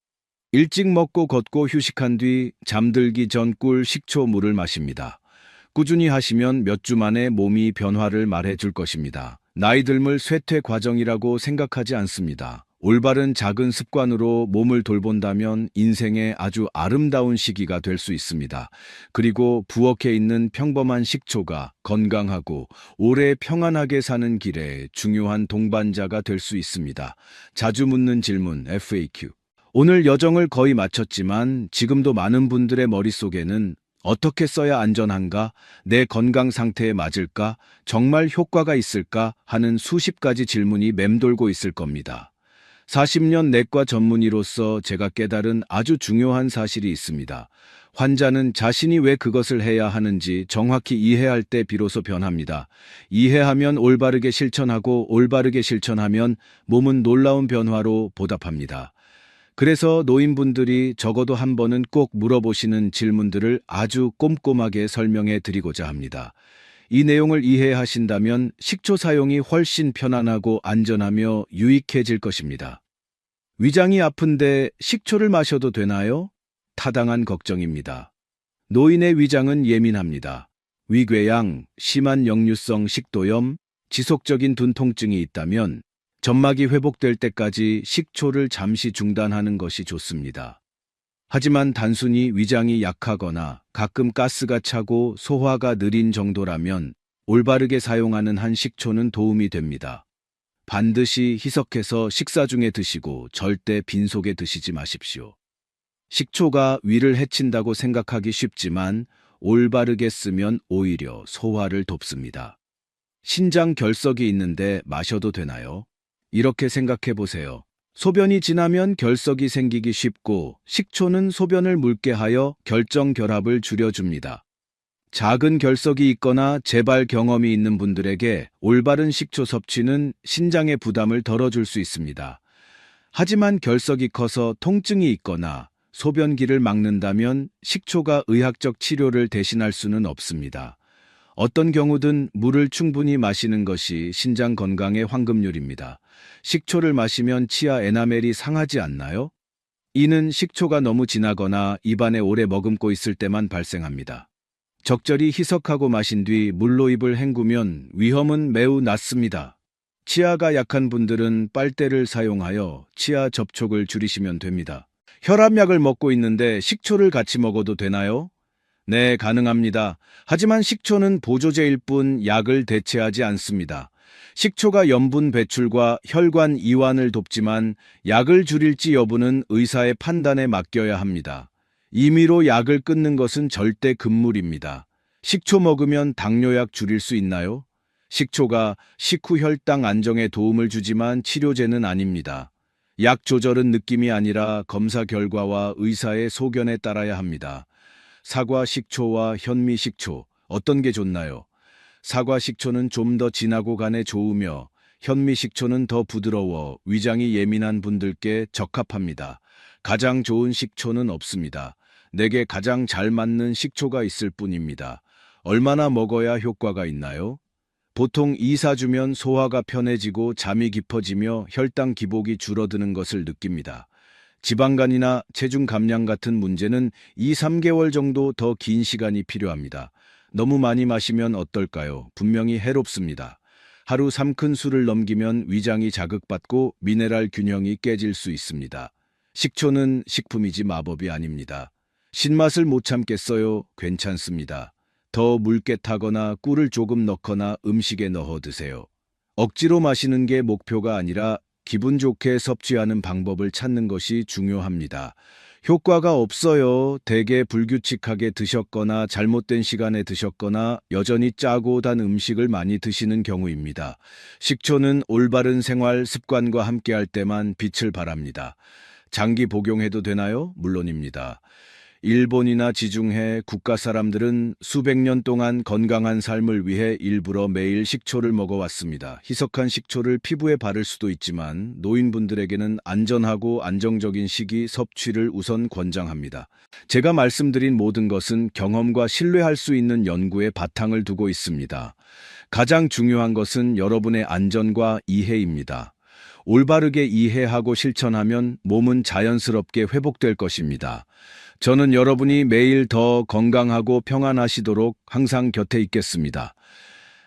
Speaker 1: 일찍 먹고 걷고 휴식한 뒤 잠들기 전 꿀 식초 물을 마십니다. 꾸준히 하시면 몇 주 만에 몸이 변화를 말해줄 것입니다. 나이 들물 쇠퇴 과정이라고 생각하지 않습니다. 올바른 작은 습관으로 몸을 돌본다면 인생의 아주 아름다운 시기가 될 수 있습니다. 그리고 부엌에 있는 평범한 식초가 건강하고 오래 평안하게 사는 길에 중요한 동반자가 될 수 있습니다. 자주 묻는 질문 FAQ. 오늘 여정을 거의 마쳤지만 지금도 많은 분들의 머릿속에는 어떻게 써야 안전한가? 내 건강 상태에 맞을까? 정말 효과가 있을까? 하는 수십 가지 질문이 맴돌고 있을 겁니다. 40년 내과 전문의로서 제가 깨달은 아주 중요한 사실이 있습니다. 환자는 자신이 왜 그것을 해야 하는지 정확히 이해할 때 비로소 변합니다. 이해하면 올바르게 실천하고 올바르게 실천하면 몸은 놀라운 변화로 보답합니다. 그래서 노인분들이 적어도 한 번은 꼭 물어보시는 질문들을 아주 꼼꼼하게 설명해 드리고자 합니다. 이 내용을 이해하신다면 식초 사용이 훨씬 편안하고 안전하며 유익해질 것입니다. 위장이 아픈데 식초를 마셔도 되나요? 타당한 걱정입니다. 노인의 위장은 예민합니다. 위궤양, 심한 역류성 식도염, 지속적인 둔통증이 있다면 점막이 회복될 때까지 식초를 잠시 중단하는 것이 좋습니다. 하지만 단순히 위장이 약하거나 가끔 가스가 차고 소화가 느린 정도라면 올바르게 사용하는 한 식초는 도움이 됩니다. 반드시 희석해서 식사 중에 드시고 절대 빈속에 드시지 마십시오. 식초가 위를 해친다고 생각하기 쉽지만 올바르게 쓰면 오히려 소화를 돕습니다. 신장 결석이 있는데 마셔도 되나요? 이렇게 생각해 보세요. 소변이 지나면 결석이 생기기 쉽고 식초는 소변을 묽게 하여 결정 결합을 줄여줍니다. 작은 결석이 있거나 재발 경험이 있는 분들에게 올바른 식초 섭취는 신장의 부담을 덜어줄 수 있습니다. 하지만 결석이 커서 통증이 있거나 소변기를 막는다면 식초가 의학적 치료를 대신할 수는 없습니다. 어떤 경우든 물을 충분히 마시는 것이 신장 건강의 황금률입니다. 식초를 마시면 치아 에나멜이 상하지 않나요? 이는 식초가 너무 진하거나 입안에 오래 머금고 있을 때만 발생합니다. 적절히 희석하고 마신 뒤 물로 입을 헹구면 위험은 매우 낮습니다. 치아가 약한 분들은 빨대를 사용하여 치아 접촉을 줄이시면 됩니다. 혈압약을 먹고 있는데 식초를 같이 먹어도 되나요? 네, 가능합니다. 하지만 식초는 보조제일 뿐 약을 대체하지 않습니다. 식초가 염분 배출과 혈관 이완을 돕지만 약을 줄일지 여부는 의사의 판단에 맡겨야 합니다. 임의로 약을 끊는 것은 절대 금물입니다. 식초 먹으면 당뇨약 줄일 수 있나요? 식초가 식후 혈당 안정에 도움을 주지만 치료제는 아닙니다. 약 조절은 느낌이 아니라 검사 결과와 의사의 소견에 따라야 합니다. 사과 식초와 현미 식초, 어떤 게 좋나요? 사과 식초는 좀 더 진하고 간에 좋으며 현미 식초는 더 부드러워 위장이 예민한 분들께 적합합니다. 가장 좋은 식초는 없습니다. 내게 가장 잘 맞는 식초가 있을 뿐입니다. 얼마나 먹어야 효과가 있나요? 보통 2~4주면 소화가 편해지고 잠이 깊어지며 혈당 기복이 줄어드는 것을 느낍니다. 지방간이나 체중 감량 같은 문제는 2~3개월 정도 더 긴 시간이 필요합니다. 너무 많이 마시면 어떨까요? 분명히 해롭습니다. 하루 3큰 술을 넘기면 위장이 자극받고 미네랄 균형이 깨질 수 있습니다. 식초는 식품이지 마법이 아닙니다. 신맛을 못 참겠어요? 괜찮습니다. 더 묽게 타거나 꿀을 조금 넣거나 음식에 넣어 드세요. 억지로 마시는 게 목표가 아니라 기분 좋게 섭취하는 방법을 찾는 것이 중요합니다. 효과가 없어요. 대개 불규칙하게 드셨거나 잘못된 시간에 드셨거나 여전히 짜고 단 음식을 많이 드시는 경우입니다. 식초는 올바른 생활 습관과 함께할 때만 빛을 발합니다. 장기 복용해도 되나요? 물론입니다. 일본이나 지중해 국가 사람들은 수백 년 동안 건강한 삶을 위해 일부러 매일 식초를 먹어왔습니다. 희석한 식초를 피부에 바를 수도 있지만 노인분들에게는 안전하고 안정적인 식이 섭취를 우선 권장합니다. 제가 말씀드린 모든 것은 경험과 신뢰할 수 있는 연구에 바탕을 두고 있습니다. 가장 중요한 것은 여러분의 안전과 이해입니다. 올바르게 이해하고 실천하면 몸은 자연스럽게 회복될 것입니다. 저는 여러분이 매일 더 건강하고 평안하시도록 항상 곁에 있겠습니다.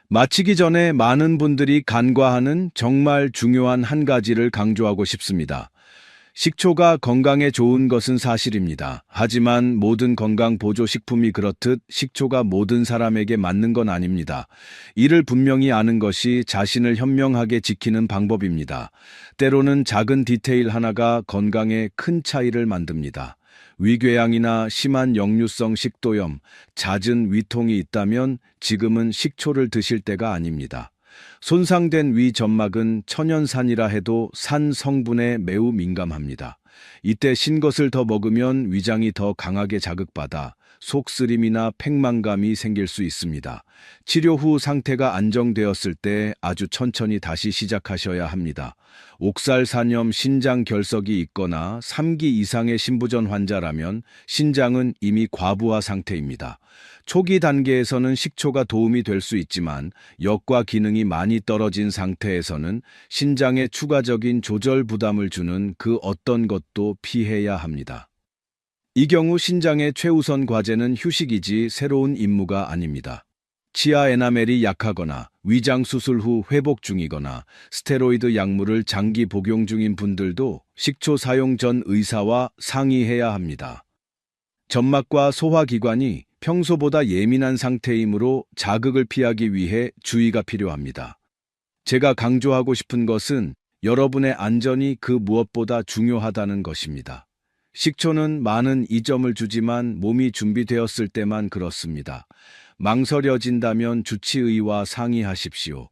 Speaker 1: 마치기 전에 많은 분들이 간과하는 정말 중요한 한 가지를 강조하고 싶습니다. 식초가 건강에 좋은 것은 사실입니다. 하지만 모든 건강 보조 식품이 그렇듯 식초가 모든 사람에게 맞는 건 아닙니다. 이를 분명히 아는 것이 자신을 현명하게 지키는 방법입니다. 때로는 작은 디테일 하나가 건강에 큰 차이를 만듭니다. 위궤양이나 심한 역류성 식도염, 잦은 위통이 있다면 지금은 식초를 드실 때가 아닙니다. 손상된 위 점막은 천연산이라 해도 산 성분에 매우 민감합니다. 이때 신 것을 더 먹으면 위장이 더 강하게 자극받아 속쓰림이나 팽만감이 생길 수 있습니다. 치료 후 상태가 안정되었을 때 아주 천천히 다시 시작하셔야 합니다. 옥살사념 신장 결석이 있거나 3기 이상의 신부전 환자라면 신장은 이미 과부하 상태입니다. 초기 단계에서는 식초가 도움이 될 수 있지만 역과 기능이 많이 떨어진 상태에서는 신장에 추가적인 조절 부담을 주는 그 어떤 것도 피해야 합니다. 이 경우 신장의 최우선 과제는 휴식이지 새로운 임무가 아닙니다. 치아 에나멜이 약하거나 위장 수술 후 회복 중이거나 스테로이드 약물을 장기 복용 중인 분들도 식초 사용 전 의사와 상의해야 합니다. 점막과 소화기관이 평소보다 예민한 상태이므로 자극을 피하기 위해 주의가 필요합니다. 제가 강조하고 싶은 것은 여러분의 안전이 그 무엇보다 중요하다는 것입니다. 식초는 많은 이점을 주지만 몸이 준비되었을 때만 그렇습니다. 망설여진다면 주치의와 상의하십시오.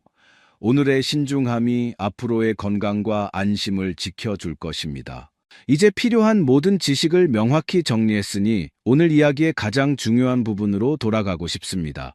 Speaker 1: 오늘의 신중함이 앞으로의 건강과 안심을 지켜줄 것입니다. 이제 필요한 모든 지식을 명확히 정리했으니 오늘 이야기의 가장 중요한 부분으로 돌아가고 싶습니다.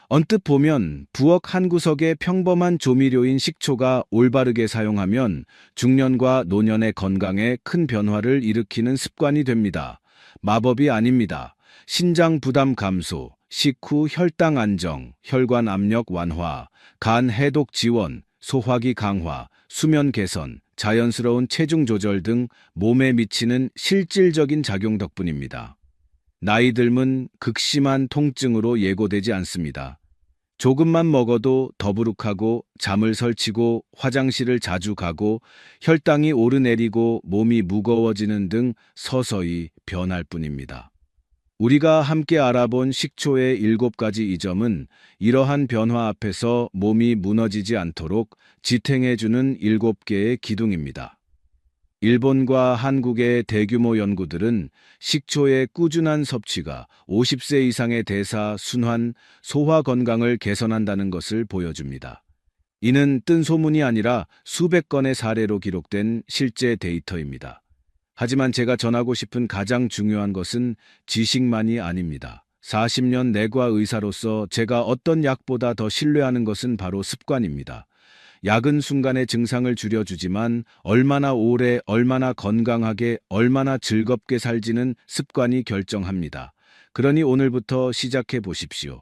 Speaker 1: 언뜻 보면 부엌 한 구석의 평범한 조미료인 식초가 올바르게 사용하면 중년과 노년의 건강에 큰 변화를 일으키는 습관이 됩니다. 마법이 아닙니다. 신장 부담 감소, 식후 혈당 안정, 혈관 압력 완화, 간 해독 지원, 소화기 강화, 수면 개선, 자연스러운 체중 조절 등 몸에 미치는 실질적인 작용 덕분입니다. 나이 들면 극심한 통증으로 예고되지 않습니다. 조금만 먹어도 더부룩하고 잠을 설치고 화장실을 자주 가고 혈당이 오르내리고 몸이 무거워지는 등 서서히 변할 뿐입니다. 우리가 함께 알아본 식초의 7가지 이점은 이러한 변화 앞에서 몸이 무너지지 않도록 지탱해주는 7개의 기둥입니다. 일본과 한국의 대규모 연구들은 식초의 꾸준한 섭취가 50세 이상의 대사, 순환, 소화 건강을 개선한다는 것을 보여줍니다. 이는 뜬 소문이 아니라 수백 건의 사례로 기록된 실제 데이터입니다. 하지만 제가 전하고 싶은 가장 중요한 것은 지식만이 아닙니다. 40년 내과 의사로서 제가 어떤 약보다 더 신뢰하는 것은 바로 습관입니다. 약은 순간의 증상을 줄여주지만 얼마나 오래, 얼마나 건강하게, 얼마나 즐겁게 살지는 습관이 결정합니다. 그러니 오늘부터 시작해 보십시오.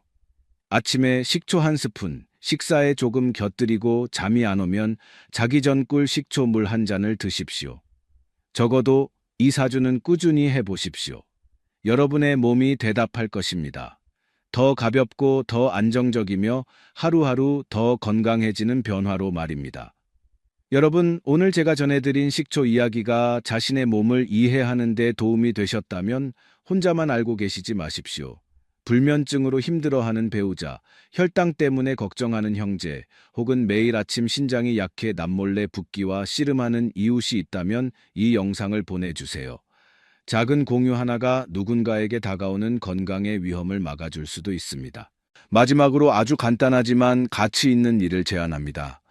Speaker 1: 아침에 식초 한 스푼, 식사에 조금 곁들이고 잠이 안 오면 자기 전 꿀 식초 물 한 잔을 드십시오. 적어도 2~4주는 꾸준히 해보십시오. 여러분의 몸이 대답할 것입니다. 더 가볍고 더 안정적이며 하루하루 더 건강해지는 변화로 말입니다. 여러분, 오늘 제가 전해드린 식초 이야기가 자신의 몸을 이해하는 데 도움이 되셨다면 혼자만 알고 계시지 마십시오. 불면증으로 힘들어하는 배우자, 혈당 때문에 걱정하는 형제, 혹은 매일 아침 신장이 약해 남몰래 붓기와 씨름하는 이웃이 있다면 이 영상을 보내주세요. 작은 공유 하나가 누군가에게 다가오는 건강의 위험을 막아줄 수도 있습니다. 마지막으로 아주 간단하지만 가치 있는 일을 제안합니다.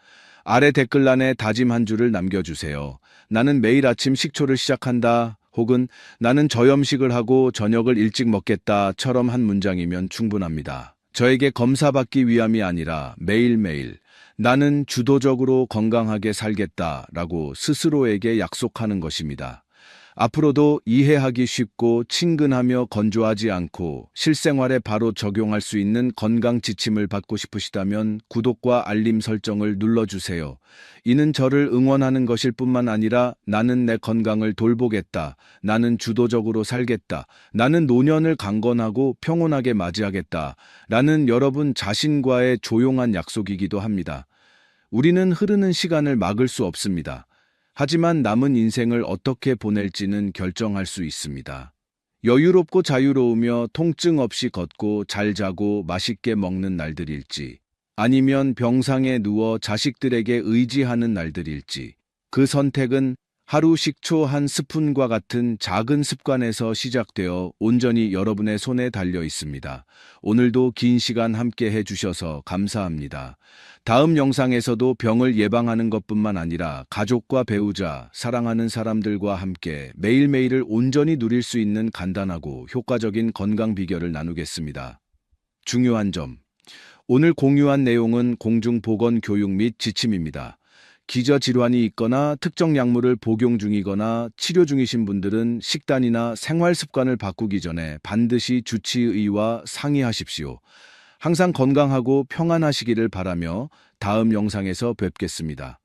Speaker 1: 아래 댓글란에 다짐 한 줄을 남겨주세요. 나는 매일 아침 식초를 시작한다. 혹은 나는 저염식을 하고 저녁을 일찍 먹겠다처럼 한 문장이면 충분합니다. 저에게 검사받기 위함이 아니라 매일매일 나는 주도적으로 건강하게 살겠다라고 스스로에게 약속하는 것입니다. 앞으로도 이해하기 쉽고 친근하며 건조하지 않고 실생활에 바로 적용할 수 있는 건강 지침을 받고 싶으시다면 구독과 알림 설정을 눌러주세요. 이는 저를 응원하는 것일 뿐만 아니라 나는 내 건강을 돌보겠다, 나는 주도적으로 살겠다, 나는 노년을 강건하고 평온하게 맞이하겠다 라는 여러분 자신과의 조용한 약속이기도 합니다. 우리는 흐르는 시간을 막을 수 없습니다. 하지만 남은 인생을 어떻게 보낼지는 결정할 수 있습니다. 여유롭고 자유로우며 통증 없이 걷고 잘 자고 맛있게 먹는 날들일지, 아니면 병상에 누워 자식들에게 의지하는 날들일지, 그 선택은 하루 식초 한 스푼과 같은 작은 습관에서 시작되어 온전히 여러분의 손에 달려 있습니다. 오늘도 긴 시간 함께 해주셔서 감사합니다. 다음 영상에서도 병을 예방하는 것뿐만 아니라 가족과 배우자, 사랑하는 사람들과 함께 매일매일을 온전히 누릴 수 있는 간단하고 효과적인 건강 비결을 나누겠습니다. 중요한 점. 오늘 공유한 내용은 공중보건 교육 및 지침입니다. 기저질환이 있거나 특정 약물을 복용 중이거나 치료 중이신 분들은 식단이나 생활 습관을 바꾸기 전에 반드시 주치의와 상의하십시오. 항상 건강하고 평안하시기를 바라며 다음 영상에서 뵙겠습니다.